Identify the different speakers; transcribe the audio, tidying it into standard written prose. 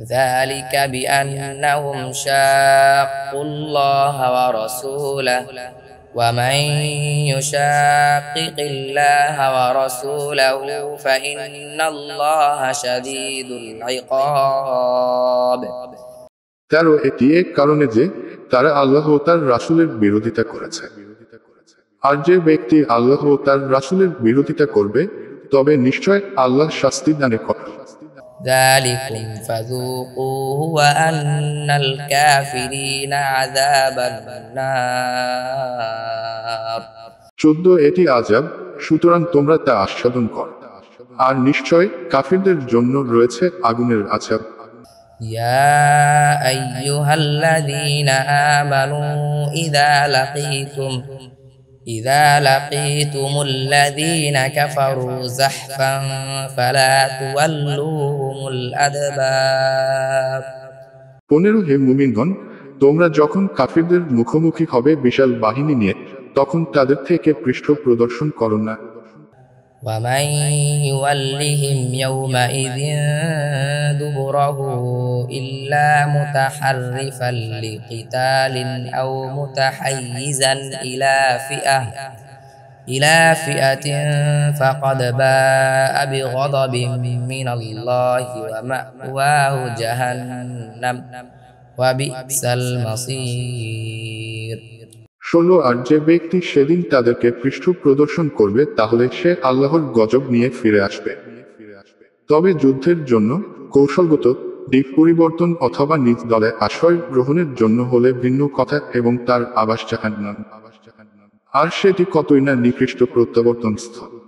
Speaker 1: ذلك بأنهم شاقوا الله ورسوله ومن يشاقق الله ورسوله فإن الله شديد العقاب
Speaker 2: 13 এটি এক কারণে যে তারা আল্লাহ ও তার রাসূলের বিরোধিতা করেছে। আর যে ব্যক্তি আল্লাহ ও তার রাসূলের বিরোধিতা করবে তবে নিশ্চয় আল্লাহ শাস্তি দানে কঠোর।
Speaker 1: ذلكم فذوقوه وأن الكافرين عذاب النار
Speaker 2: 14 এটি আযাব, সুতরাং তোমরা তা আস্বাদন কর। আর নিশ্চয় কাফিরদের জন্য রয়েছে আগুনের আযাব।
Speaker 1: يا أيها الذين آمنوا إذا لقيتم الذين كفروا زحفا فلا تولوهم الأدبار
Speaker 2: 15 হে মুমিনগণ, তোমরা যখন কাফিরদের মুখোমুখি হবে বিশাল বাহিনী নিয়ে তখন তাদের থেকে পৃষ্ঠ প্রদর্শন করো না।
Speaker 1: ومن يولهم يومئذ دبره إلا متحرفا لقتال أو متحيزا إلى فئة فقد باء بغضب من الله ومأواه جهنم وبئس المصير
Speaker 2: 16 আর যে ব্যক্তি সেদিন তাদেরকে পৃষ্ঠ প্রদর্শন করবে তাহলে সে আল্লাহর গজব নিয়ে ফিরে আসবে। তবে যুদ্ধের জন্য কৌশলগত দিক পরিবর্তন অথবা নিজ দলে আশ্রয় গ্রহণের জন্য হলে ভিন্ন কথা এবং তার আবাস জাহান্নাম, আর সেটি কতই না নিকৃষ্ট প্রত্যাবর্তন স্থল।